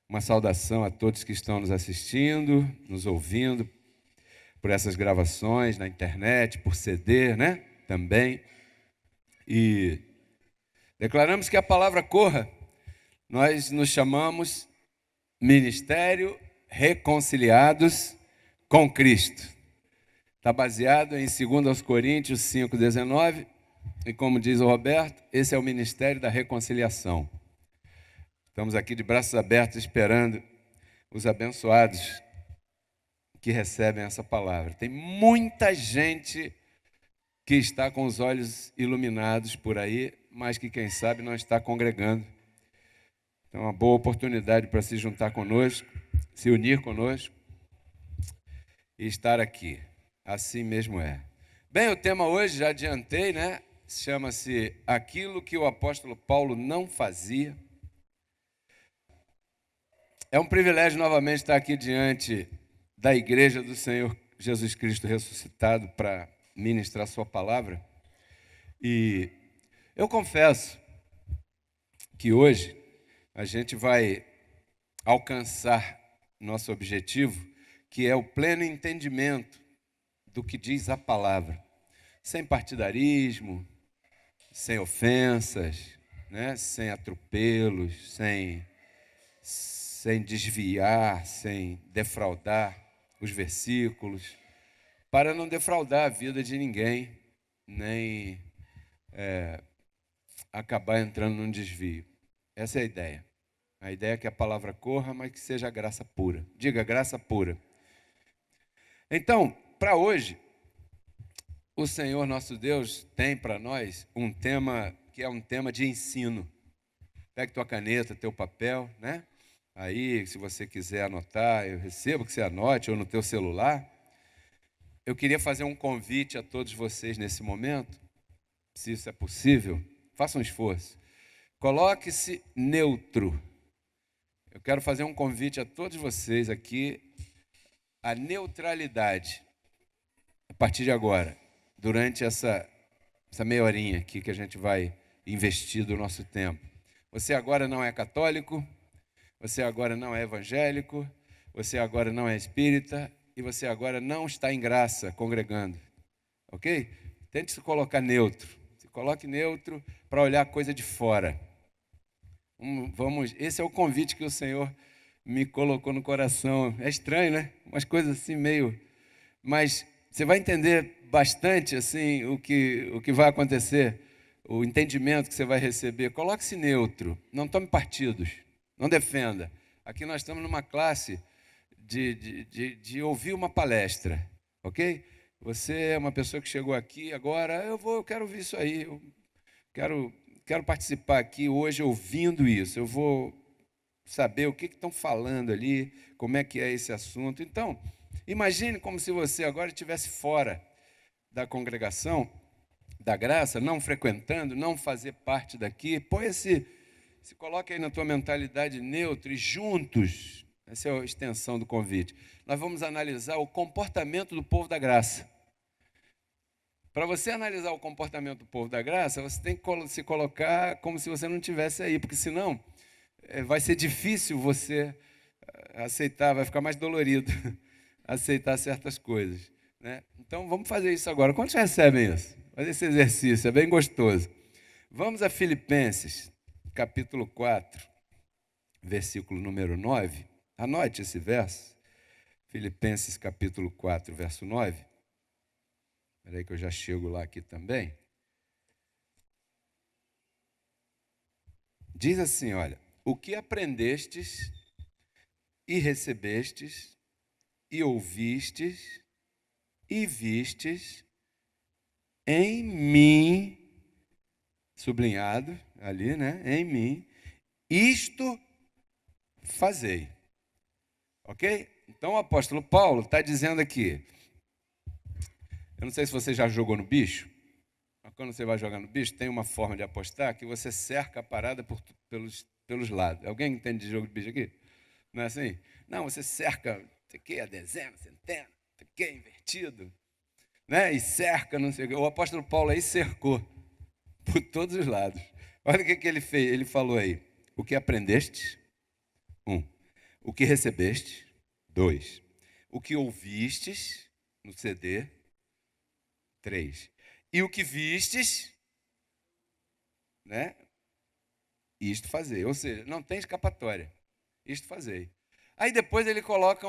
Uma saudação a todos que estão nos assistindo, nos ouvindo, por essas gravações na internet, por CD, né? Também. E declaramos que a palavra corra. Nós nos chamamos Ministério Reconciliados com Cristo. Está baseado em 2 Coríntios 5,19. E como diz o Roberto, esse é o Ministério da Reconciliação. Estamos aqui de braços abertos esperando os abençoados que recebem essa palavra. Tem muita gente que está com os olhos iluminados por aí, mas que, quem sabe, não está congregando. Então, é uma boa oportunidade para se juntar conosco, se unir conosco e estar aqui. Assim mesmo é. Bem, o tema hoje, já adiantei, né? Chama-se Aquilo que o apóstolo Paulo não fazia. É um privilégio novamente estar aqui diante da igreja do Senhor Jesus Cristo ressuscitado para ministrar sua palavra. E eu confesso que hoje a gente vai alcançar nosso objetivo, que é o pleno entendimento do que diz a palavra, sem partidarismo, sem ofensas, né? Sem atropelos, sem desviar, sem defraudar os versículos, para não defraudar a vida de ninguém, nem acabar entrando num desvio. Essa é a ideia. A ideia é que a palavra corra, mas que seja graça pura. Diga, graça pura. Então, para hoje, o Senhor nosso Deus tem para nós um tema que é um tema de ensino. Pegue tua caneta, teu papel, né? Aí, se você quiser anotar, eu recebo que você anote, ou no teu celular. Eu queria fazer um convite a todos vocês nesse momento, se isso é possível, faça um esforço. Coloque-se neutro. Eu quero fazer um convite a todos vocês aqui, a neutralidade, a partir de agora, durante essa meia horinha aqui que a gente vai investir do nosso tempo. Você agora não é católico, você agora não é evangélico, você agora não é espírita e você agora não está em graça congregando, ok? Tente se colocar neutro. Se coloque neutro para olhar a coisa de fora. Esse é o convite que o Senhor me colocou no coração. É estranho, né? Umas coisas assim meio... Mas você vai entender bastante assim, o que vai acontecer, o entendimento que você vai receber. Coloque-se neutro, não tome partidos. Não defenda. Aqui nós estamos numa classe de ouvir uma palestra, ok? Você é uma pessoa que chegou aqui agora, eu quero ouvir isso aí, eu quero participar aqui hoje ouvindo isso, eu vou saber o que estão falando ali, como é que é esse assunto. Então, imagine como se você agora estivesse fora da congregação, da graça, não frequentando, não fazer parte daqui. Se coloque aí na tua mentalidade neutra e juntos, essa é a extensão do convite, nós vamos analisar o comportamento do povo da graça. Para você analisar o comportamento do povo da graça, você tem que se colocar como se você não estivesse aí, porque senão vai ser difícil você aceitar, vai ficar mais dolorido aceitar certas coisas, né? Então vamos fazer isso agora. Quantos recebem isso? Fazer esse exercício, é bem gostoso. Vamos a Filipenses, capítulo 4, versículo número 9. Anote esse verso. Filipenses, capítulo 4, verso 9. Espera aí que eu já chego lá aqui também. Diz assim, olha: o que aprendestes e recebestes e ouvistes e vistes em mim, sublinhado ali, né? Em mim, isto fazei. Ok? Então o apóstolo Paulo está dizendo aqui, eu não sei se você já jogou no bicho, mas quando você vai jogar no bicho, tem uma forma de apostar que você cerca a parada pelos lados. Alguém entende de jogo de bicho aqui? Não é assim? Não, você cerca, não sei o quê, a dezena, centena, não sei o quê, invertido, né? E cerca, não sei o quê. O apóstolo Paulo aí cercou por todos os lados. Olha o que ele fez, ele falou aí. O que aprendeste? 1. O que recebeste? 2. O que ouvistes no CD? 3. E o que vistes, né? Isto fazei. Ou seja, não tem escapatória. Isto fazei. Aí depois ele coloca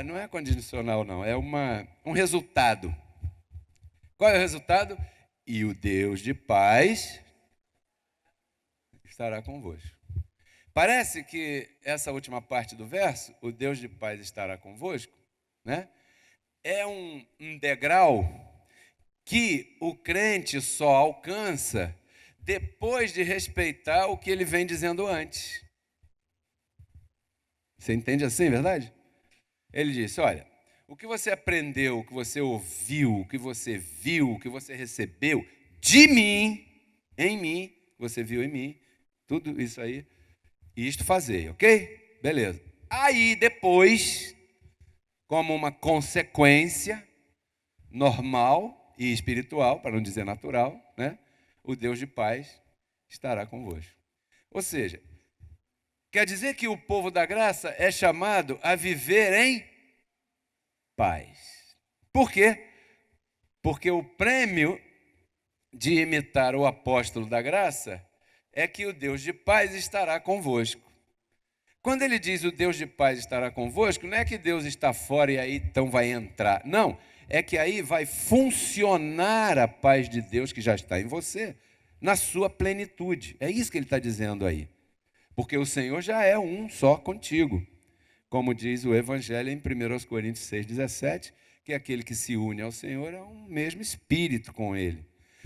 não é condicional não, é um resultado. Qual é o resultado? E o Deus de paz estará convosco. Parece que essa última parte do verso, o Deus de paz estará convosco, né? É um degrau que o crente só alcança depois de respeitar o que ele vem dizendo antes. Você entende assim, verdade? Ele disse, olha, o que você aprendeu, o que você ouviu, o que você viu, o que você recebeu de mim, em mim, você viu em mim, tudo isso aí, isto fazer, ok? Beleza. Aí depois, como uma consequência normal e espiritual, para não dizer natural, né? O Deus de paz estará convosco. Ou seja, quer dizer que o povo da graça é chamado a viver em paz. Por quê? Porque o prêmio de imitar o apóstolo da graça é que o Deus de paz estará convosco. Quando ele diz o Deus de paz estará convosco, não é que Deus está fora e aí então vai entrar. Não, é que aí vai funcionar a paz de Deus que já está em você, na sua plenitude. É isso que ele está dizendo aí. Porque o Senhor já é um só contigo. Como diz o Evangelho em 1 Coríntios 6,17, que aquele que se une ao Senhor é um mesmo espírito com ele.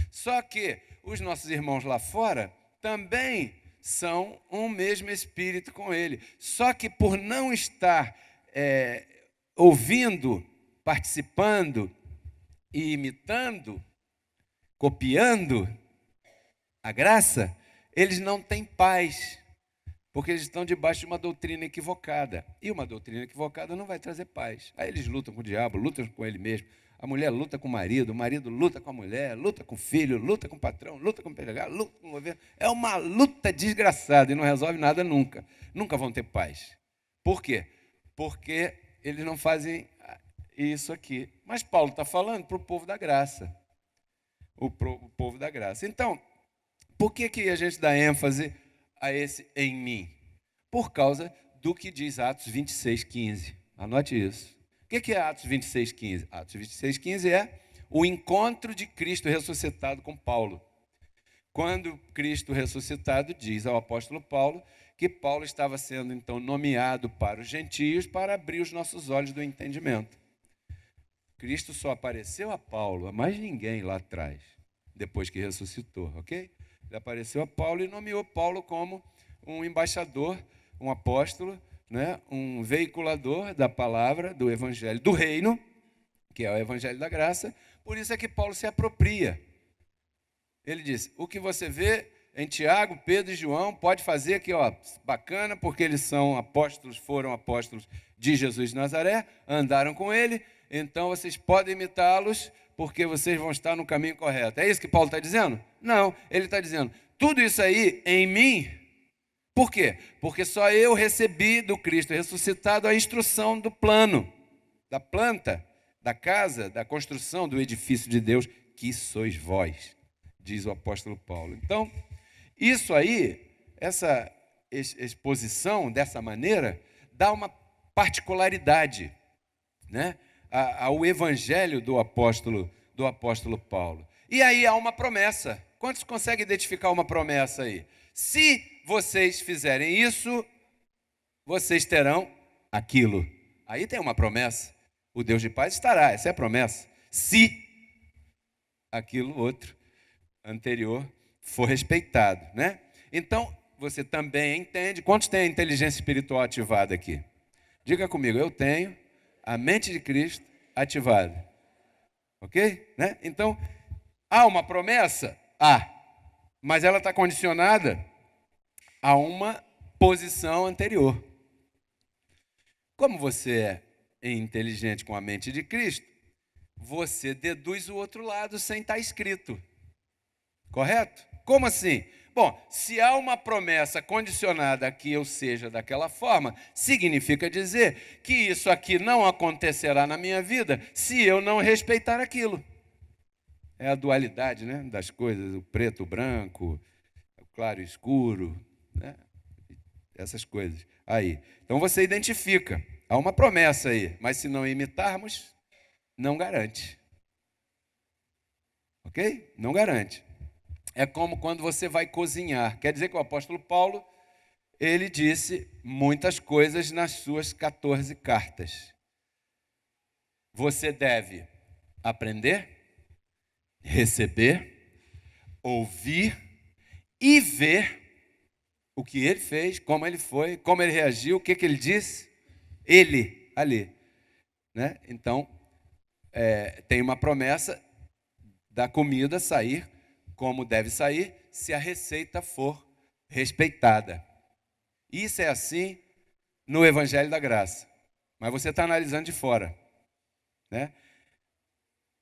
Só que os nossos irmãos lá fora também são um mesmo espírito com ele. Só que por não estar ouvindo, participando e imitando, copiando a graça, eles não têm paz. Porque eles estão debaixo de uma doutrina equivocada. E uma doutrina equivocada não vai trazer paz. Aí eles lutam com o diabo, lutam com ele mesmo. A mulher luta com o marido luta com a mulher, luta com o filho, luta com o patrão, luta com o empregado, luta com o governo. É uma luta desgraçada e não resolve nada nunca. Nunca vão ter paz. Por quê? Porque eles não fazem isso aqui. Mas Paulo está falando para o povo da graça. O povo da graça. Então, por que a gente dá ênfase a esse em mim? Por causa do que diz Atos 26:15. Anote isso. O que é Atos 26:15? Atos 26:15 é o encontro de Cristo ressuscitado com Paulo. Quando Cristo ressuscitado diz ao apóstolo Paulo que Paulo estava sendo então nomeado para os gentios para abrir os nossos olhos do entendimento. Cristo só apareceu a Paulo, a mais ninguém lá atrás, depois que ressuscitou, ok? Ele apareceu a Paulo e nomeou Paulo como um embaixador, um apóstolo, né? Um veiculador da palavra, do evangelho do reino, que é o evangelho da graça. Por isso é que Paulo se apropria. Ele diz, o que você vê em Tiago, Pedro e João, pode fazer aqui, ó, bacana, porque eles são apóstolos, foram apóstolos de Jesus de Nazaré, andaram com ele, então vocês podem imitá-los, porque vocês vão estar no caminho correto. É isso que Paulo está dizendo? Não, ele está dizendo, tudo isso aí em mim, por quê? Porque só eu recebi do Cristo ressuscitado a instrução do plano, da planta, da casa, da construção do edifício de Deus, que sois vós, diz o apóstolo Paulo. Então, isso aí, essa exposição dessa maneira, dá uma particularidade, né, ao evangelho do apóstolo Paulo. E aí há uma promessa. Quantos conseguem identificar uma promessa aí? Se vocês fizerem isso, vocês terão aquilo. Aí tem uma promessa. O Deus de paz estará, essa é a promessa. Se aquilo outro anterior for respeitado, né? Então, você também entende. Quantos têm a inteligência espiritual ativada aqui? Diga comigo, eu tenho a mente de Cristo ativada. Ok? Né? Então, há uma promessa? Há. Mas ela está condicionada a uma posição anterior. Como você é inteligente com a mente de Cristo, você deduz o outro lado sem estar escrito. Correto? Como assim? Bom, se há uma promessa condicionada a que eu seja daquela forma, significa dizer que isso aqui não acontecerá na minha vida se eu não respeitar aquilo. É a dualidade, né, das coisas, o preto, o branco, o claro e escuro, né? Essas coisas aí. Então você identifica, há uma promessa aí, mas se não imitarmos, não garante. Ok? Não garante. É como quando você vai cozinhar. Quer dizer que o apóstolo Paulo, ele disse muitas coisas nas suas 14 cartas. Você deve aprender, receber, ouvir e ver o que ele fez, como ele foi, como ele reagiu, o que ele disse. Ele, ali. Né? Então, tem uma promessa da comida sair como deve sair, se a receita for respeitada. Isso é assim no Evangelho da Graça. Mas você está analisando de fora. Né?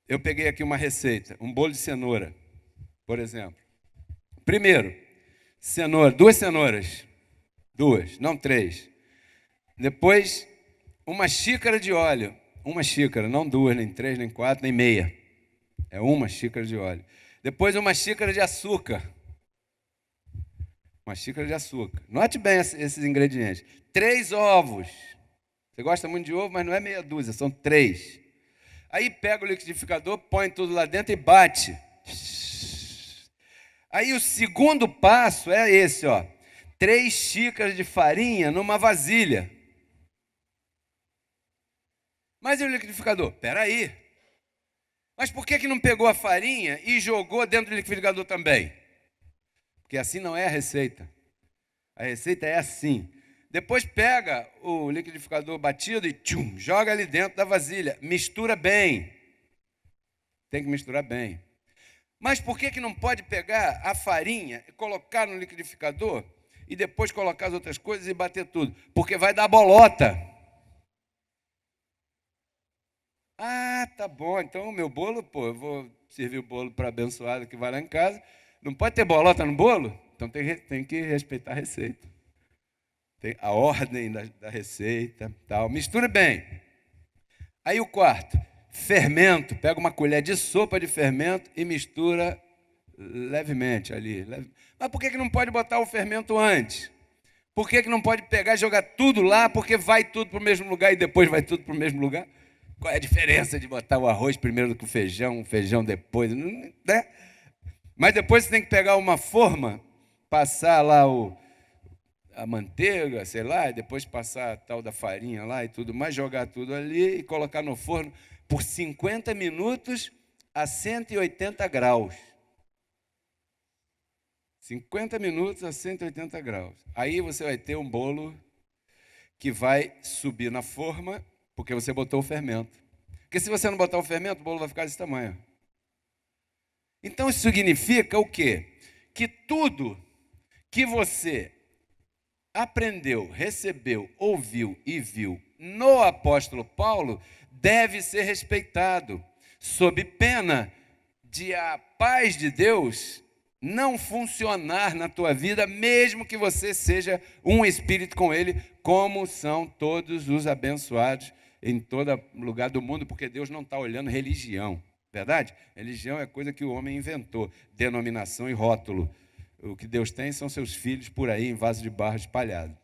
Eu peguei aqui uma receita, um bolo de cenoura, por exemplo. Primeiro, cenoura, 2 cenouras. 2, não 3. Depois, uma xícara de óleo. Uma xícara, não 2, nem 3, nem 4, nem meia. É uma xícara de óleo. Depois, uma xícara de açúcar. Uma xícara de açúcar. Note bem esses ingredientes. 3 ovos. Você gosta muito de ovo, mas não é meia dúzia, são 3. Aí pega o liquidificador, põe tudo lá dentro e bate. Aí o segundo passo é esse, ó. 3 xícaras de farinha numa vasilha. Mas e o liquidificador? Espera aí. Mas por que não pegou a farinha e jogou dentro do liquidificador também? Porque assim não é a receita. A receita é assim. Depois pega o liquidificador batido e joga ali dentro da vasilha. Mistura bem. Tem que misturar bem. Mas por que não pode pegar a farinha e colocar no liquidificador e depois colocar as outras coisas e bater tudo? Porque vai dar bolota. Ah, tá bom. Então o meu bolo, eu vou servir o bolo para abençoado que vai lá em casa. Não pode ter bolota no bolo? Então tem que respeitar a receita. Tem a ordem da receita, tal. Mistura bem. Aí o quarto, fermento. Pega uma colher de sopa de fermento e mistura levemente ali. Mas por que não pode botar o fermento antes? Por que não pode pegar e jogar tudo lá? Porque vai tudo para o mesmo lugar e depois vai tudo para o mesmo lugar? Qual é a diferença de botar o arroz primeiro do que o feijão depois? Né? Mas depois você tem que pegar uma forma, passar lá a manteiga, sei lá, e depois passar a tal da farinha lá e tudo mais, jogar tudo ali e colocar no forno por 50 minutos a 180 graus. 50 minutos a 180 graus. Aí você vai ter um bolo que vai subir na forma, porque você botou o fermento. Porque se você não botar o fermento, o bolo vai ficar desse tamanho. Então isso significa o quê? Que tudo que você aprendeu, recebeu, ouviu e viu no apóstolo Paulo deve ser respeitado, sob pena de a paz de Deus não funcionar na tua vida, mesmo que você seja um espírito com ele, como são todos os abençoados em todo lugar do mundo, porque Deus não está olhando religião, verdade? Religião é coisa que o homem inventou, denominação e rótulo. O que Deus tem são seus filhos por aí em vaso de barro espalhado.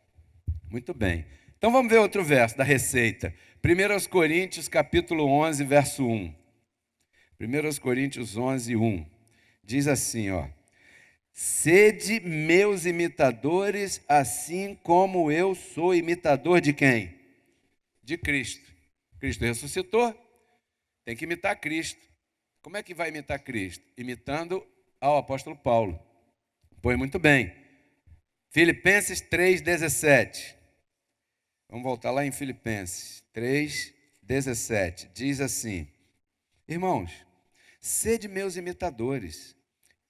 Muito bem. Então vamos ver outro verso da receita. 1 Coríntios capítulo 11, verso 1. 1 Coríntios 11, 1. Diz assim, ó. Sede meus imitadores, assim como eu sou imitador de quem? De Cristo. Cristo ressuscitou, tem que imitar Cristo. Como é que vai imitar Cristo? Imitando ao apóstolo Paulo. Pois muito bem. Filipenses 3,17. Vamos voltar lá em Filipenses 3,17. Diz assim: irmãos, sede meus imitadores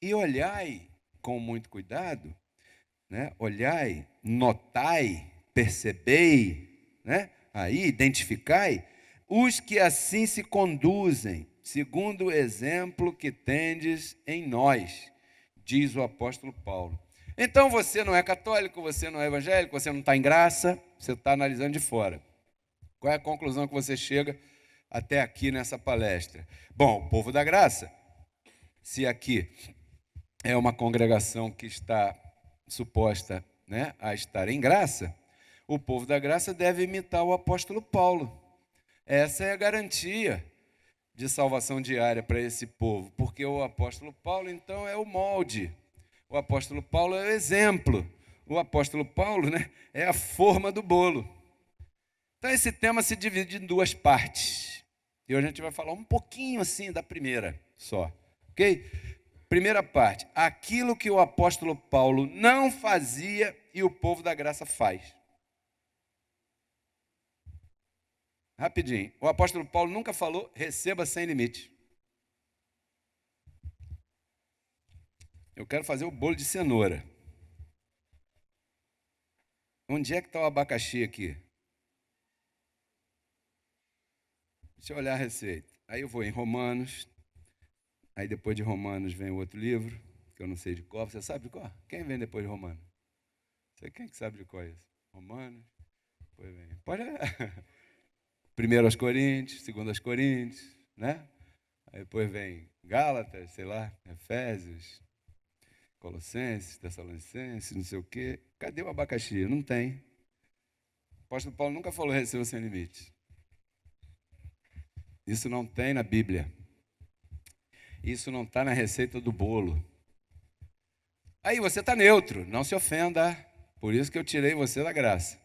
e olhai com muito cuidado né? Olhai, notai, percebei, né? Aí, identificai os que assim se conduzem, segundo o exemplo que tendes em nós, diz o apóstolo Paulo. Então você não é católico, você não é evangélico, você não está em graça, você está analisando de fora. Qual é a conclusão que você chega até aqui nessa palestra? Bom, o povo da graça, se aqui é uma congregação que está suposta, né, a estar em graça, o povo da graça deve imitar o apóstolo Paulo. Essa é a garantia de salvação diária para esse povo, porque o apóstolo Paulo, então, é o molde. O apóstolo Paulo é o exemplo. O apóstolo Paulo, né, é a forma do bolo. Então, esse tema se divide em duas partes. E hoje a gente vai falar um pouquinho assim da primeira só, ok? Primeira parte, aquilo que o apóstolo Paulo não fazia e o povo da graça faz. Rapidinho, o apóstolo Paulo nunca falou, receba sem limite. Eu quero fazer o bolo de cenoura. Onde é que está o abacaxi aqui? Deixa eu olhar a receita. Aí eu vou em Romanos. Aí depois de Romanos vem o outro livro, que eu não sei de qual. Você sabe de qual? Quem vem depois de Romanos? Você quem que sabe de qual é isso? Romanos. Depois vem. Pode. 1 aos Coríntios, 2 aos Coríntios, né? Aí depois vem Gálatas, sei lá, Efésios, Colossenses, Tessalonicenses, não sei o quê. Cadê o abacaxi? Não tem. O apóstolo Paulo nunca falou receba sem limite. Isso não tem na Bíblia. Isso não está na receita do bolo. Aí você está neutro, não se ofenda. Por isso que eu tirei você da graça.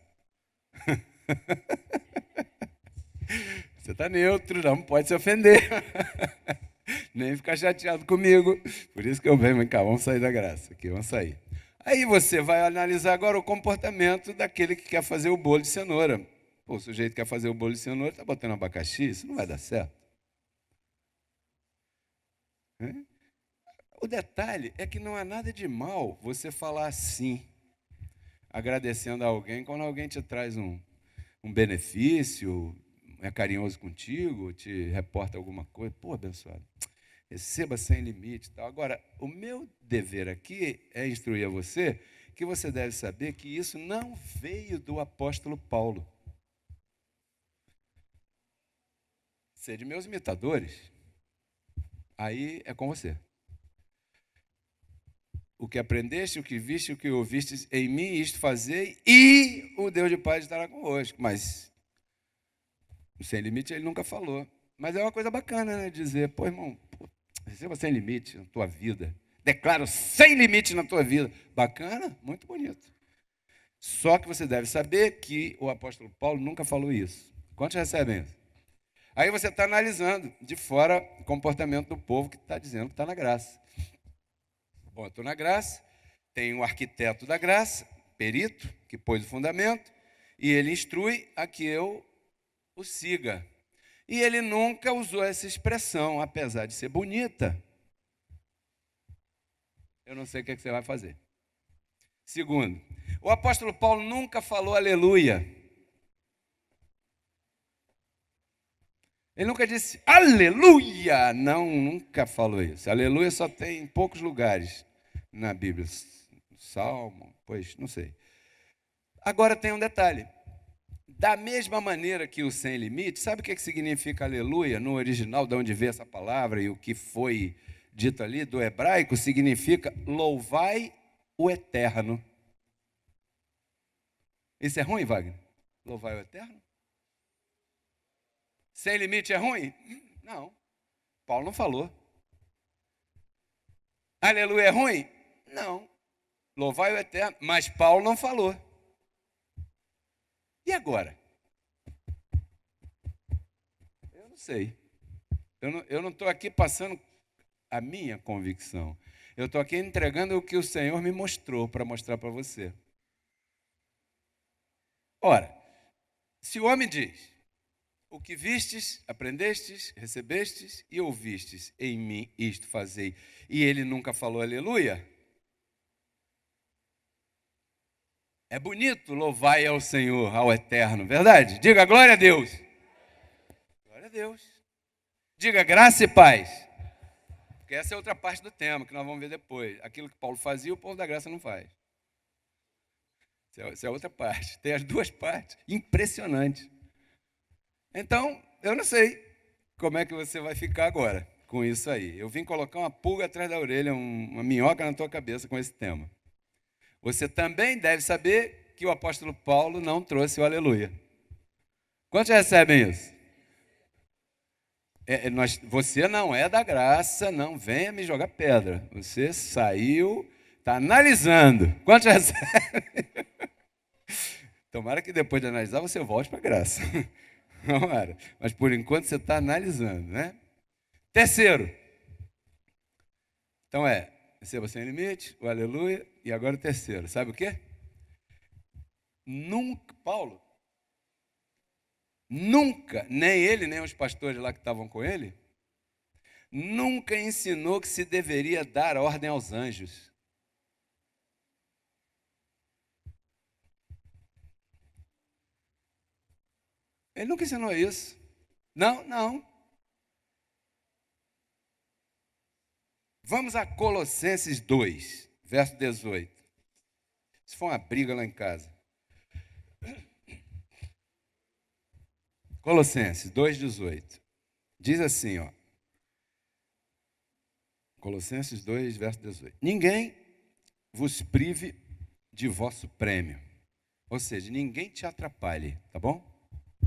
Você está neutro, não pode se ofender. Nem ficar chateado comigo. Por isso que eu venho cá, vamos sair da graça. Aqui, vamos sair. Aí você vai analisar agora o comportamento daquele que quer fazer o bolo de cenoura. Pô, o sujeito quer fazer o bolo de cenoura, está botando abacaxi, isso não vai dar certo. O detalhe é que não há nada de mal você falar assim, agradecendo a alguém quando alguém te traz um benefício, é carinhoso contigo, te reporta alguma coisa. Pô, abençoado, receba sem limite. Tal. Agora, o meu dever aqui é instruir a você que você deve saber que isso não veio do apóstolo Paulo. Sede meus imitadores, aí é com você. O que aprendeste, o que viste, o que ouviste em mim, isto fazei, e o Deus de paz estará convosco. Mas, sem limite, ele nunca falou. Mas é uma coisa bacana, né? Dizer, pô, irmão, receba sem limite na tua vida. Declaro sem limite na tua vida. Bacana? Muito bonito. Só que você deve saber que o apóstolo Paulo nunca falou isso. Quantos recebem isso? Aí você está analisando de fora o comportamento do povo que está dizendo que está na graça. Bom, eu estou na graça, tem um arquiteto da graça, perito, que pôs o fundamento, e ele instrui a que eu o siga. E ele nunca usou essa expressão, apesar de ser bonita. Eu não sei o que você vai fazer. Segundo, o apóstolo Paulo nunca falou aleluia. Ele nunca disse aleluia. Não, nunca falou isso. Aleluia só tem em poucos lugares na Bíblia. Salmo, pois, não sei. Agora tem um detalhe. Da mesma maneira que o sem limite, sabe o que significa aleluia no original, de onde veio essa palavra e o que foi dito ali, do hebraico, significa louvai o eterno. Isso é ruim, Wagner? Louvai o eterno? Sem limite é ruim? Não. Paulo não falou. Aleluia é ruim? Não. Louvai o eterno. Mas Paulo não falou. E agora? Eu não sei. Eu não estou aqui passando a minha convicção. Eu estou aqui entregando o que o Senhor me mostrou para mostrar para você. Ora, se o homem diz, o que vistes, aprendestes, recebestes e ouvistes em mim, isto fazei, e ele nunca falou aleluia, É bonito louvai ao Senhor, ao Eterno, verdade? Diga glória a Deus. Glória a Deus. Diga graça e paz. Porque essa é outra parte do tema que nós vamos ver depois. Aquilo que Paulo fazia, o povo da graça não faz. Essa é outra parte. Tem as duas partes. Impressionante. Então, eu não sei como é que você vai ficar agora com isso aí. Eu vim colocar uma pulga atrás da orelha, uma minhoca na tua cabeça com esse tema. Você também deve saber que o apóstolo Paulo não trouxe o aleluia. Quantos recebem isso? Você não é da graça, não venha me jogar pedra. Você saiu, está analisando. Quantos recebem? Tomara que depois de analisar você volte para a graça. Tomara. Mas por enquanto você está analisando, né? Terceiro. Então receba sem limite, o aleluia, e agora o terceiro. Sabe o quê? Paulo, nunca, nem ele, nem os pastores lá que estavam com ele, nunca ensinou que se deveria dar ordem aos anjos. Ele nunca ensinou isso. Não. Vamos a Colossenses 2, verso 18. Isso foi uma briga lá em casa. Colossenses 2,18. Diz assim, ó. Colossenses 2, verso 18. Ninguém vos prive de vosso prêmio. Ou seja, ninguém te atrapalhe, tá bom?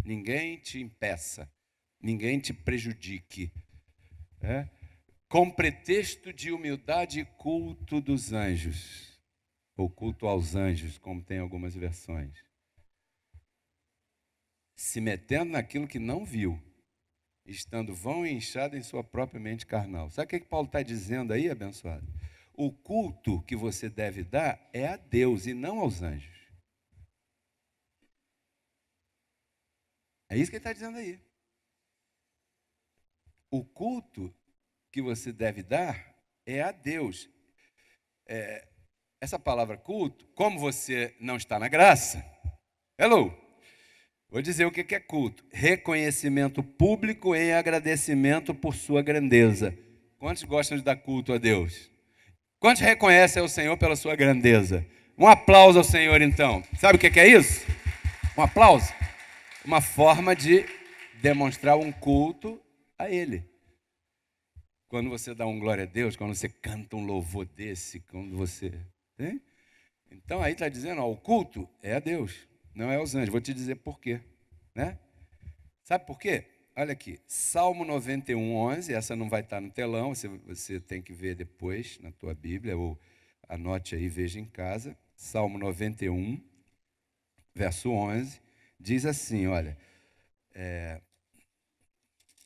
Ninguém te impeça. Ninguém te prejudique. Com pretexto de humildade e culto dos anjos. Ou culto aos anjos, como tem algumas versões. Se metendo naquilo que não viu, estando vão e inchado em sua própria mente carnal. Sabe o que Paulo está dizendo aí, abençoado? O culto que você deve dar é a Deus e não aos anjos. É isso que ele está dizendo aí. O culto que você deve dar é a Deus. Essa palavra culto, como você não está na graça, vou dizer o que é culto. Reconhecimento público em agradecimento por sua grandeza. Quantos gostam de dar culto a Deus? Quantos reconhecem o Senhor pela sua grandeza? Um aplauso ao Senhor, então. Sabe o que é isso? Um aplauso? Uma forma de demonstrar um culto a Ele. Quando você dá um glória a Deus, quando você canta um louvor desse, quando você... Hein? Então aí está dizendo, ó, o culto é a Deus, não é aos anjos. Vou te dizer por quê. Né? Sabe por quê? Olha aqui, Salmo 91, 11, essa não vai estar no telão, você tem que ver depois na tua Bíblia, ou anote aí, veja em casa. Salmo 91, verso 11, diz assim, olha,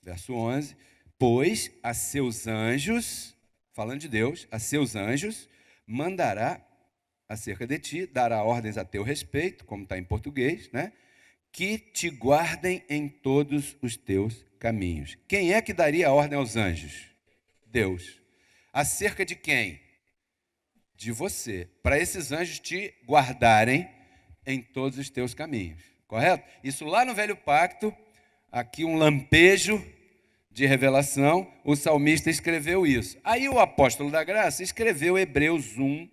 verso 11, pois a seus anjos, falando de Deus, a seus anjos mandará acerca de ti, dará ordens a teu respeito, como está em português, né? Que te guardem em todos os teus caminhos. Quem é que daria a ordem aos anjos? Deus. Acerca de quem? De você. Para esses anjos te guardarem em todos os teus caminhos. Correto? Isso lá no Velho Pacto, aqui um lampejo de revelação, o salmista escreveu isso. Aí o apóstolo da graça escreveu Hebreus 1,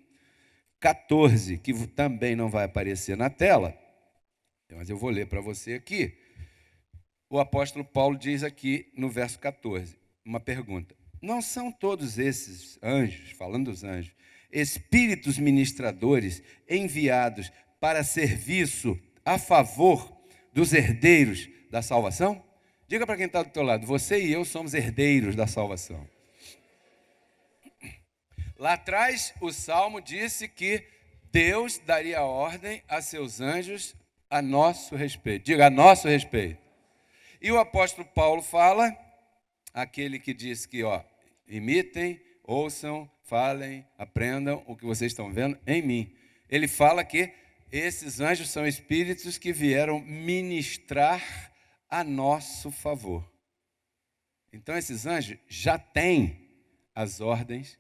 14, que também não vai aparecer na tela, mas eu vou ler para você aqui. O apóstolo Paulo diz aqui no verso 14, uma pergunta. Não são todos esses anjos, falando dos anjos, espíritos ministradores enviados para serviço a favor dos herdeiros da salvação? Diga para quem está do teu lado, você e eu somos herdeiros da salvação. Lá atrás, o Salmo disse que Deus daria ordem a seus anjos a nosso respeito. Diga, a nosso respeito. E o apóstolo Paulo fala, aquele que diz que, imitem, ouçam, falem, aprendam o que vocês estão vendo em mim. Ele fala que esses anjos são espíritos que vieram ministrar a nosso favor. Então, esses anjos já têm as ordens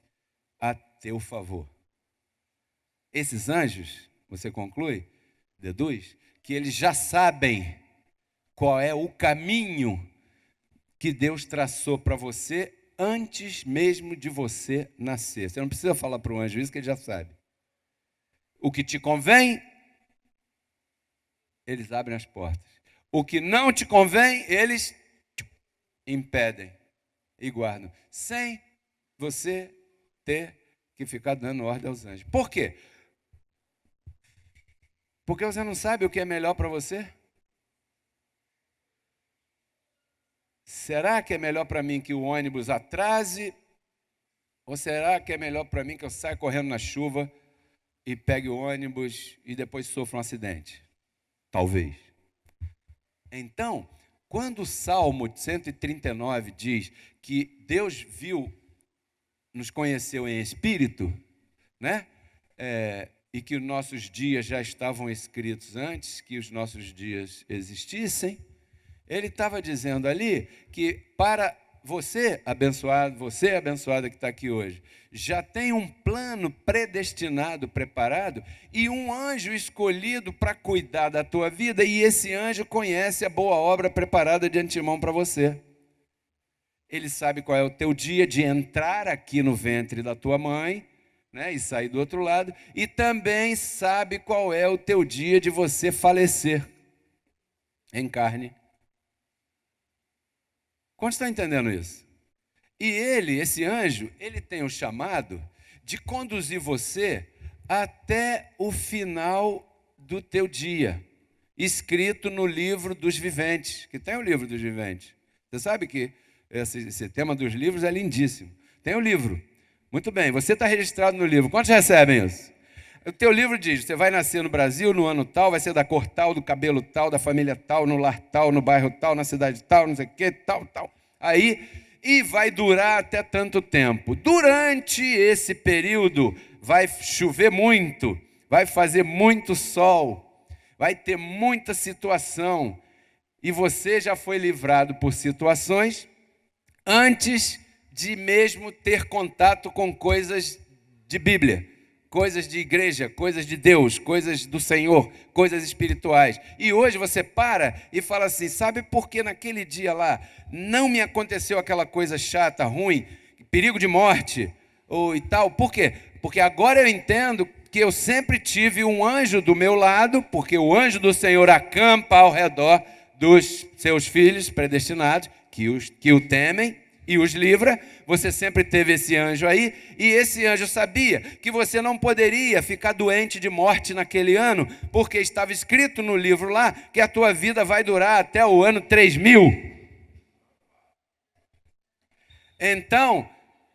a teu favor. Esses anjos, você conclui, deduz que eles já sabem qual é o caminho que Deus traçou para você antes mesmo de você nascer. Você não precisa falar para o anjo isso, que ele já sabe. O que te convém, eles abrem as portas. O que não te convém, eles impedem e guardam, sem você ter que ficar dando ordem aos anjos. Por quê? Porque você não sabe o que é melhor para você? Será que é melhor para mim que o ônibus atrase? Ou será que é melhor para mim que eu saia correndo na chuva e pegue o ônibus e depois sofra um acidente? Talvez. Então, quando o Salmo 139 diz que Deus viu, nos conheceu em espírito, né? E que os nossos dias já estavam escritos antes que os nossos dias existissem, ele estava dizendo ali que para você abençoada que está aqui hoje, já tem um plano predestinado, preparado, e um anjo escolhido para cuidar da tua vida, e esse anjo conhece a boa obra preparada de antemão para você. Ele sabe qual é o teu dia de entrar aqui no ventre da tua mãe, né, e sair do outro lado, e também sabe qual é o teu dia de você falecer em carne. Quantos estão entendendo isso? E esse anjo, ele tem o chamado de conduzir você até o final do teu dia, escrito no livro dos viventes, que tem o livro dos viventes. Você sabe que esse tema dos livros é lindíssimo. Tem o livro. Muito bem, você está registrado no livro. Quantos recebem isso? O teu livro diz, você vai nascer no Brasil no ano tal, vai ser da cor tal, do cabelo tal, da família tal, no lar tal, no bairro tal, na cidade tal, não sei o que, tal. Aí, e vai durar até tanto tempo. Durante esse período, vai chover muito, vai fazer muito sol, vai ter muita situação. E você já foi livrado por situações antes de mesmo ter contato com coisas de Bíblia, coisas de igreja, coisas de Deus, coisas do Senhor, coisas espirituais. E hoje você para e fala assim, sabe por que naquele dia lá não me aconteceu aquela coisa chata, ruim, perigo de morte ou e tal? Por quê? Porque agora eu entendo que eu sempre tive um anjo do meu lado, porque o anjo do Senhor acampa ao redor dos seus filhos predestinados, que o temem e os livra. Você sempre teve esse anjo aí, e esse anjo sabia que você não poderia ficar doente de morte naquele ano, porque estava escrito no livro lá que a tua vida vai durar até o ano 3000. Então,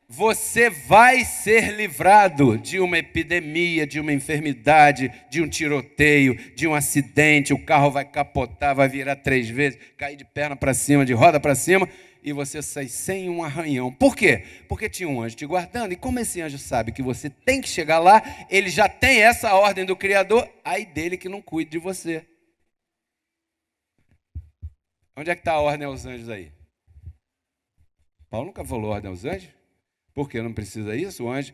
você vai ser livrado de uma epidemia, de uma enfermidade, de um tiroteio, de um acidente, o carro vai capotar, vai virar 3 vezes, cair de perna para cima, de roda para cima, e você sai sem um arranhão. Por quê? Porque tinha um anjo te guardando, e como esse anjo sabe que você tem que chegar lá, ele já tem essa ordem do Criador, aí dele que não cuide de você. Onde é que está a ordem aos anjos aí? Paulo nunca falou ordem aos anjos, porque não precisa isso, o anjo...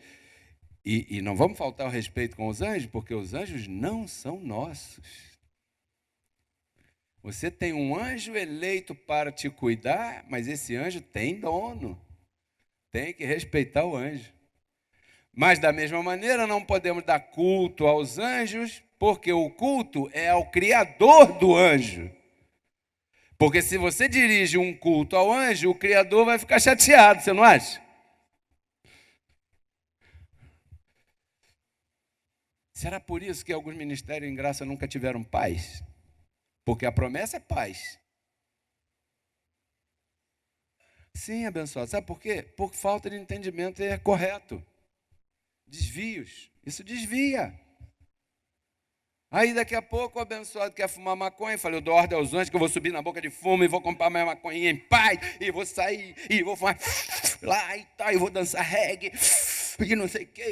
E não vamos faltar ao respeito com os anjos, porque os anjos não são nossos. Você tem um anjo eleito para te cuidar, mas esse anjo tem dono. Tem que respeitar o anjo. Mas, da mesma maneira, não podemos dar culto aos anjos, porque o culto é ao Criador do anjo. Porque se você dirige um culto ao anjo, o Criador vai ficar chateado, você não acha? Será por isso que alguns ministérios em graça nunca tiveram paz? Porque a promessa é paz. Sim, abençoado. Sabe por quê? Por falta de entendimento é correto. Desvios. Isso desvia. Aí daqui a pouco o abençoado quer fumar maconha. Eu falei, eu dou ordem aos anjos que eu vou subir na boca de fumo e vou comprar minha maconhinha em paz. E vou sair e vou fumar lá e tal. E vou dançar reggae. E não sei o que.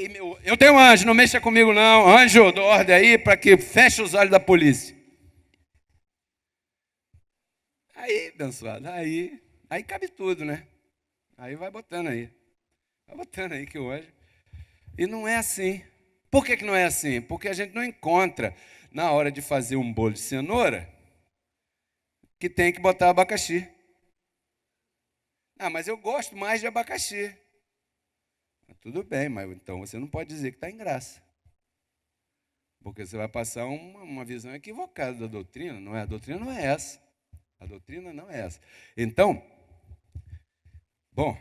Eu tenho um anjo, não mexa comigo não. Anjo, dou ordem aí para que feche os olhos da polícia. Aí, abençoado, aí cabe tudo, né? Aí vai botando aí. Vai botando aí que o anjo. E não é assim. Por que não é assim? Porque a gente não encontra, na hora de fazer um bolo de cenoura, que tem que botar abacaxi. Ah, mas eu gosto mais de abacaxi. Tudo bem, mas então você não pode dizer que está em graça. Porque você vai passar uma visão equivocada da doutrina. Não é? A doutrina não é essa. A doutrina não é essa. Então, bom,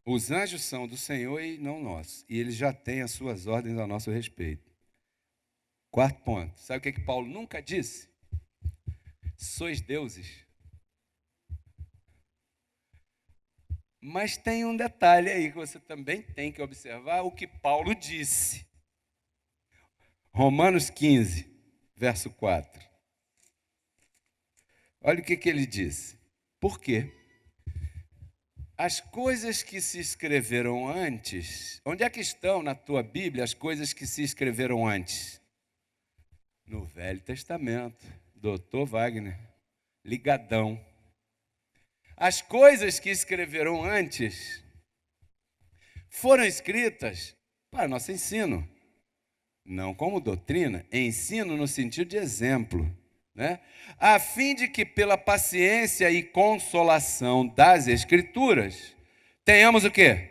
os anjos são do Senhor e não nossos. E eles já têm as suas ordens a nosso respeito. Quarto ponto. Sabe o que Paulo nunca disse? Sois deuses. Mas tem um detalhe aí que você também tem que observar, o que Paulo disse. Romanos 15, verso 4. Olha o que ele disse. Por quê? As coisas que se escreveram antes, onde é que estão na tua Bíblia as coisas que se escreveram antes? No Velho Testamento. Doutor Wagner, ligadão. As coisas que escreveram antes foram escritas para nosso ensino, não como doutrina, ensino no sentido de exemplo, né? A fim de que pela paciência e consolação das Escrituras, tenhamos o quê?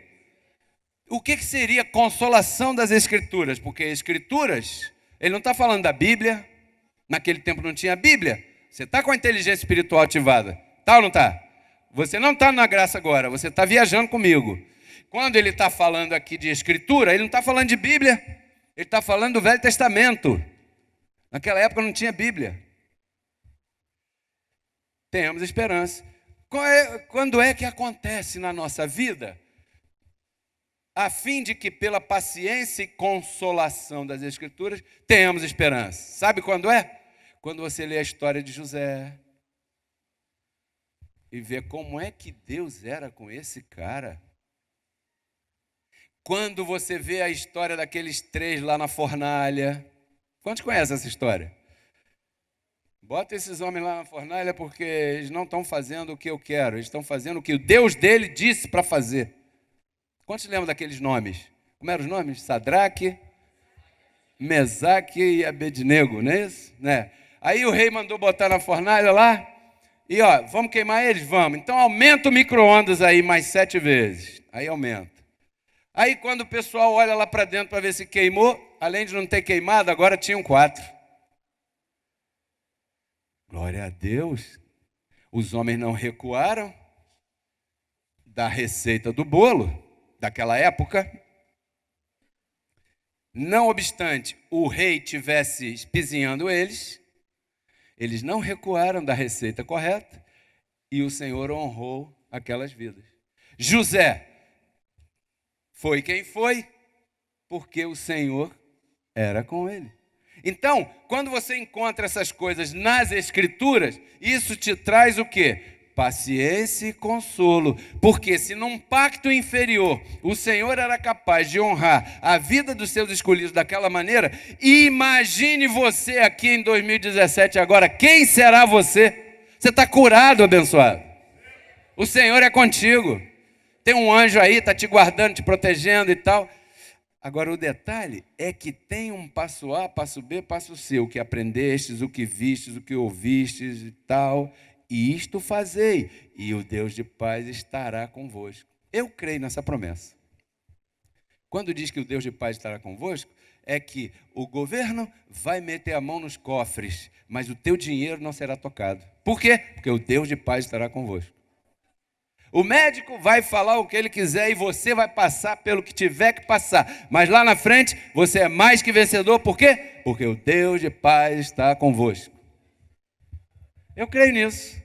O que seria consolação das Escrituras? Porque Escrituras, ele não está falando da Bíblia, naquele tempo não tinha Bíblia, você está com a inteligência espiritual ativada, está ou não está? Você não está na graça agora, você está viajando comigo. Quando ele está falando aqui de Escritura, ele não está falando de Bíblia, ele está falando do Velho Testamento. Naquela época não tinha Bíblia. Tenhamos esperança. Quando é que acontece na nossa vida? A fim de que pela paciência e consolação das Escrituras, tenhamos esperança. Sabe quando é? Quando você lê a história de José e vê como é que Deus era com esse cara. Quando você vê a história daqueles 3 lá na fornalha. Quantos conhecem essa história? Bota esses homens lá na fornalha porque eles não estão fazendo o que eu quero. Eles estão fazendo o que o Deus dele disse para fazer. Quantos lembram daqueles nomes? Como eram os nomes? Sadraque, Mesaque e Abednego, não é isso? Né? Aí o rei mandou botar na fornalha lá. E vamos queimar eles? Vamos. Então aumenta o micro-ondas aí mais 7 vezes. Aí aumenta. Aí quando o pessoal olha lá para dentro para ver se queimou, além de não ter queimado, agora tinham 4. Glória a Deus. Os homens não recuaram da receita do bolo daquela época. Não obstante o rei tivesse espizinhando eles não recuaram da receita correta e o Senhor honrou aquelas vidas. José foi quem foi, porque o Senhor era com ele. Então, quando você encontra essas coisas nas Escrituras, isso te traz o quê? Paciência e consolo. Porque se num pacto inferior o Senhor era capaz de honrar a vida dos seus escolhidos daquela maneira, imagine você aqui em 2017 agora, quem será você? Você está curado, abençoado. O Senhor é contigo. Tem um anjo aí, está te guardando, te protegendo e tal. Agora, o detalhe é que tem um passo A, passo B, passo C. O que aprendestes, o que vistes, o que ouvistes e tal. E isto fazei, e o Deus de paz estará convosco. Eu creio nessa promessa. Quando diz que o Deus de paz estará convosco, é que o governo vai meter a mão nos cofres, mas o teu dinheiro não será tocado. Por quê? Porque o Deus de paz estará convosco. O médico vai falar o que ele quiser e você vai passar pelo que tiver que passar. Mas lá na frente, você é mais que vencedor. Por quê? Porque o Deus de paz está convosco. Eu creio nisso.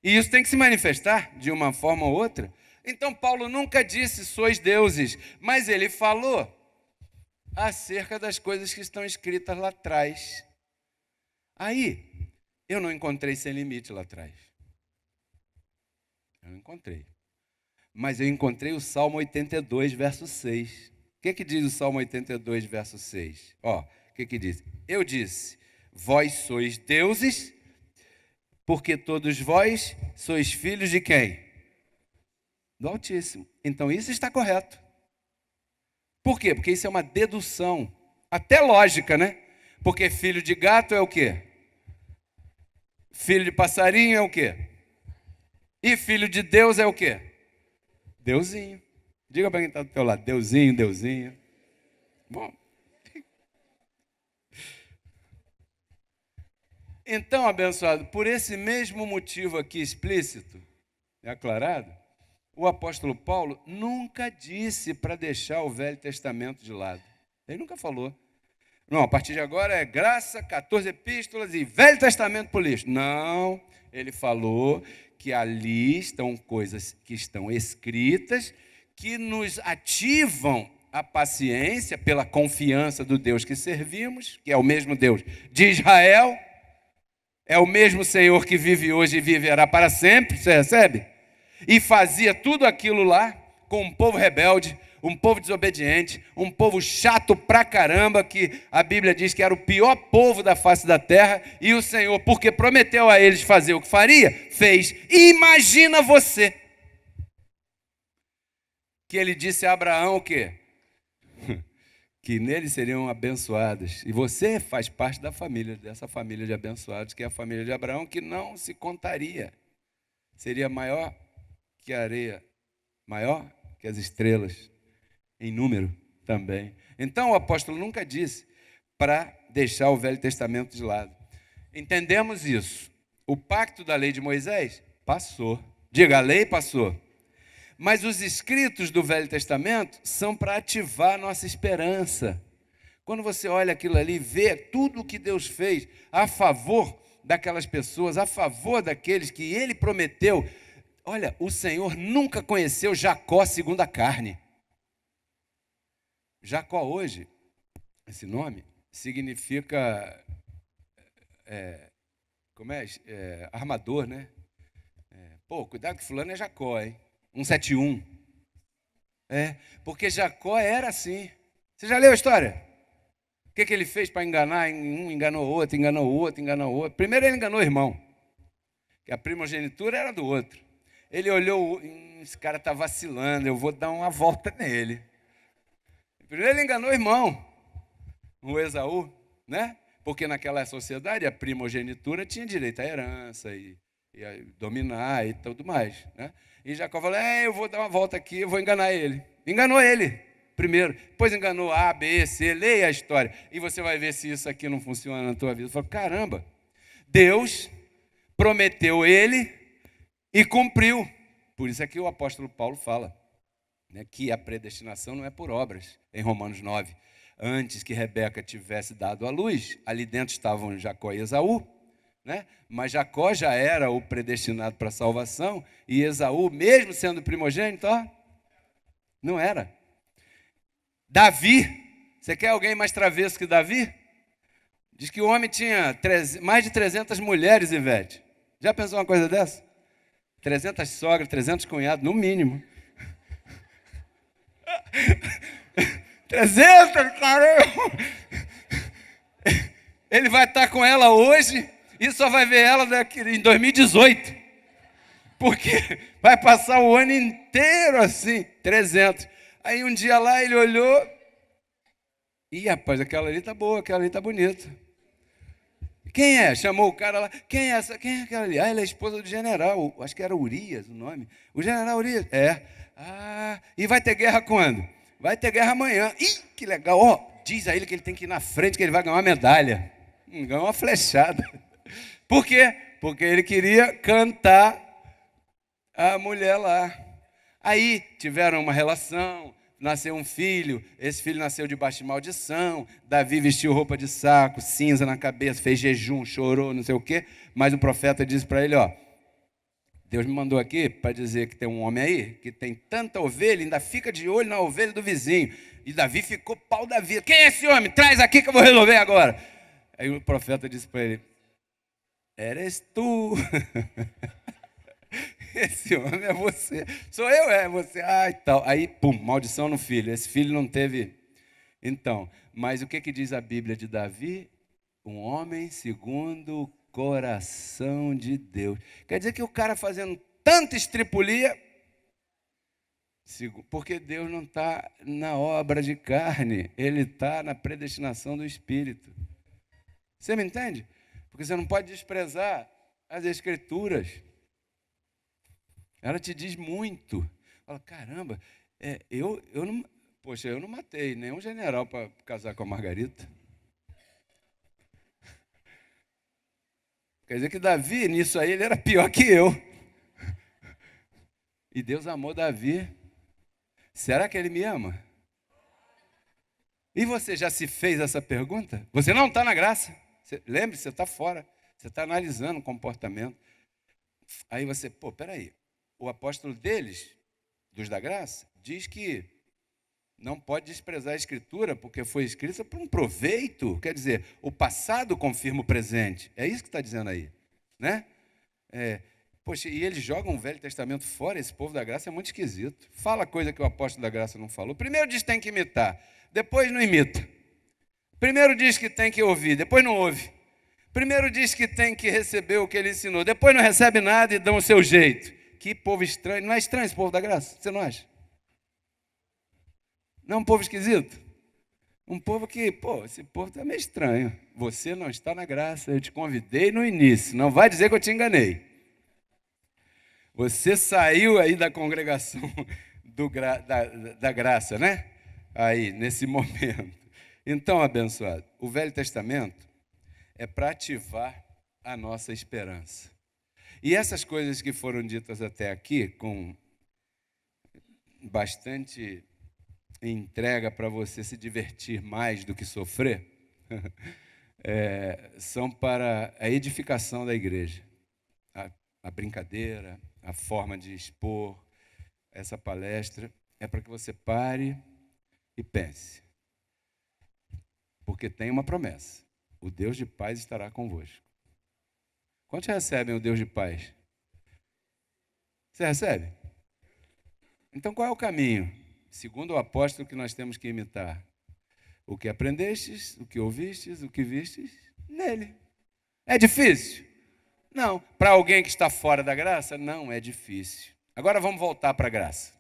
E isso tem que se manifestar de uma forma ou outra. Então, Paulo nunca disse, sois deuses. Mas ele falou acerca das coisas que estão escritas lá atrás. Aí, eu não encontrei sem limite lá atrás. Eu não encontrei. Mas eu encontrei o Salmo 82, verso 6. O que diz o Salmo 82, verso 6? O que diz? Eu disse, vós sois deuses, porque todos vós sois filhos de quem? Do Altíssimo. Então isso está correto. Por quê? Porque isso é uma dedução. Até lógica, né? Porque filho de gato é o quê? Filho de passarinho é o quê? E filho de Deus é o quê? Deusinho. Diga para quem está do teu lado, Deusinho, Deusinho. Bom. Então, abençoado, por esse mesmo motivo aqui explícito, aclarado, o apóstolo Paulo nunca disse para deixar o Velho Testamento de lado. Ele nunca falou. Não, a partir de agora é graça, 14 epístolas e Velho Testamento por lixo. Não, ele falou que ali estão coisas que estão escritas que nos ativam a paciência pela confiança do Deus que servimos, que é o mesmo Deus de Israel, é o mesmo Senhor que vive hoje e viverá para sempre, você recebe? E fazia tudo aquilo lá com um povo rebelde, um povo desobediente, um povo chato pra caramba, que a Bíblia diz que era o pior povo da face da terra, e o Senhor, porque prometeu a eles fazer o que faria, fez. Imagina você que ele disse a Abraão o quê? Que neles seriam abençoados. E você faz parte da família, dessa família de abençoados, que é a família de Abraão, que não se contaria. Seria maior que a areia, maior que as estrelas, em número também. Então o apóstolo nunca disse para deixar o Velho Testamento de lado. Entendemos isso. O pacto da lei de Moisés passou. Diga, a lei passou. Mas os escritos do Velho Testamento são para ativar a nossa esperança. Quando você olha aquilo ali e vê tudo o que Deus fez a favor daquelas pessoas, a favor daqueles que Ele prometeu. Olha, o Senhor nunca conheceu Jacó segundo a carne. Jacó hoje, esse nome, significa, armador, né? Pô, cuidado que fulano é Jacó, hein? 171. Porque Jacó era assim. Você já leu a história? O que ele fez para enganar? Um enganou o outro, enganou o outro, enganou o outro. Primeiro ele enganou o irmão, que a primogenitura era do outro. Ele olhou, esse cara está vacilando, eu vou dar uma volta nele. Primeiro ele enganou o irmão, o Esaú, né? Porque naquela sociedade a primogenitura tinha direito à herança e a dominar e tudo mais, né? E Jacó falou, eu vou dar uma volta aqui, eu vou enganar ele. Enganou ele primeiro, depois enganou A, B, C, leia a história. E você vai ver se isso aqui não funciona na tua vida. Falou, caramba, Deus prometeu ele e cumpriu. Por isso é que o apóstolo Paulo fala, né, que a predestinação não é por obras, em Romanos 9. Antes que Rebeca tivesse dado à luz, ali dentro estavam Jacó e Esaú, né? Mas Jacó já era o predestinado para a salvação, e Esaú, mesmo sendo primogênito, não era. Davi, você quer alguém mais travesso que Davi? Diz que o homem tinha mais de 300 mulheres, Ivete. Já pensou uma coisa dessa? 300 sogras, 300 cunhados, no mínimo. 300, caramba! Ele vai estar com ela hoje e só vai ver ela em 2018. Porque vai passar o ano inteiro assim, 300. Aí um dia lá ele olhou, rapaz, aquela ali tá boa, aquela ali tá bonita. Quem é? Chamou o cara lá. Quem é essa? Quem é aquela ali? Ela é a esposa do general, acho que era Urias o nome. O general Urias. E vai ter guerra quando? Vai ter guerra amanhã. Que legal. Diz a ele que ele tem que ir na frente, que ele vai ganhar uma medalha. Ganhou uma flechada. Por quê? Porque ele queria cantar a mulher lá. Aí tiveram uma relação, nasceu um filho, esse filho nasceu debaixo de maldição, Davi vestiu roupa de saco, cinza na cabeça, fez jejum, chorou, não sei o quê, mas o profeta disse para ele, Deus me mandou aqui para dizer que tem um homem aí, que tem tanta ovelha, ainda fica de olho na ovelha do vizinho, e Davi ficou pau da vida, quem é esse homem? Traz aqui que eu vou resolver agora. Aí o profeta disse para ele, eres tu. Esse homem é você. Sou eu, é você. E tal. Aí, pum, maldição no filho. Esse filho não teve. Então, mas o que diz a Bíblia de Davi? Um homem segundo o coração de Deus. Quer dizer que o cara fazendo tanta estripulia, Porque Deus não está na obra de carne, Ele está na predestinação do Espírito. Você me entende? Porque você não pode desprezar as Escrituras. Ela te diz muito. Fala, caramba, eu não matei nenhum general para casar com a Margarita. Quer dizer que Davi, nisso aí, ele era pior que eu. E Deus amou Davi. Será que Ele me ama? E você já se fez essa pergunta? Você não está na graça. Lembre-se, você está fora. Você está analisando o comportamento. Aí você, peraí. O apóstolo deles, dos da graça, diz que não pode desprezar a Escritura, porque foi escrita para um proveito. Quer dizer, o passado confirma o presente. É isso que está dizendo aí, né? E eles jogam o Velho Testamento fora. Esse povo da graça é muito esquisito. Fala coisa que o apóstolo da graça não falou. Primeiro diz que tem que imitar, depois não imita. Primeiro diz que tem que ouvir, depois não ouve. Primeiro diz que tem que receber o que ele ensinou, depois não recebe nada e dão o seu jeito. Que povo estranho. Não é estranho esse povo da graça? Você não acha? Não é um povo esquisito? Um povo que, esse povo está meio estranho. Você não está na graça, eu te convidei no início. Não vai dizer que eu te enganei. Você saiu aí da congregação da graça, né? Aí, nesse momento. Então, abençoado, o Velho Testamento é para ativar a nossa esperança. E essas coisas que foram ditas até aqui, com bastante entrega para você se divertir mais do que sofrer, são para a edificação da igreja. A brincadeira, a forma de expor essa palestra é para que você pare e pense. Porque tem uma promessa: o Deus de paz estará convosco. Quantos recebem o Deus de paz? Você recebe? Então qual é o caminho? Segundo o apóstolo, que nós temos que imitar: o que aprendestes, o que ouvistes, o que vistes nele. É difícil? Não. Para alguém que está fora da graça, não é difícil. Agora vamos voltar para a graça.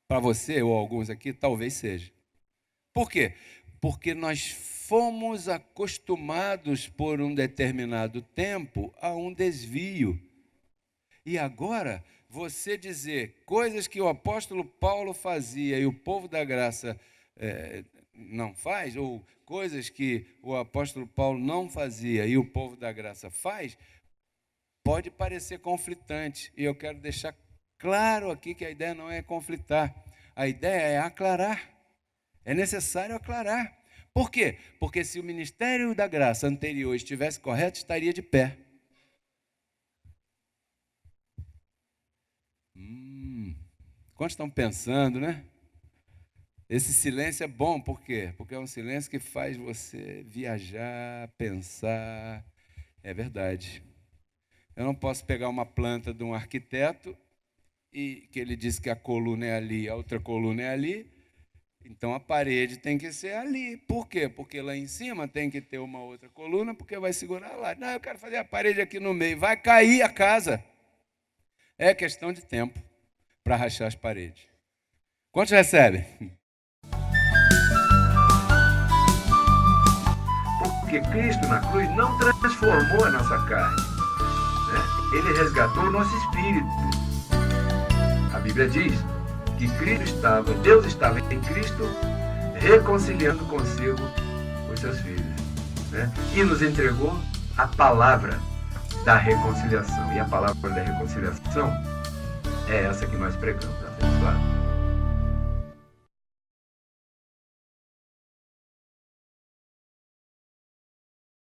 Para você ou alguns aqui, talvez seja. Por quê? Porque nós fomos acostumados por um determinado tempo a um desvio. E agora, você dizer coisas que o apóstolo Paulo fazia e o povo da graça não faz, ou coisas que o apóstolo Paulo não fazia e o povo da graça faz, pode parecer conflitante. E eu quero deixar claro aqui que a ideia não é conflitar. A ideia é aclarar. É necessário aclarar. Por quê? Porque se o ministério da graça anterior estivesse correto, estaria de pé. Quantos estão pensando, né? Esse silêncio é bom, por quê? Porque é um silêncio que faz você viajar, pensar. É verdade. Eu não posso pegar uma planta de um arquiteto e que ele diz que a coluna é ali, a outra coluna é ali, então a parede tem que ser ali. Por quê? Porque lá em cima tem que ter uma outra coluna, porque vai segurar lá. Não, eu quero fazer a parede aqui no meio, vai cair a casa. É questão de tempo para rachar as paredes. Quantos recebem? Porque Cristo na cruz não transformou a nossa carne, né? Ele resgatou o nosso espírito. A Bíblia diz que Deus estava em Cristo reconciliando consigo os seus filhos, né? E nos entregou a palavra da reconciliação. E a palavra da reconciliação é essa que nós pregamos, abençoado.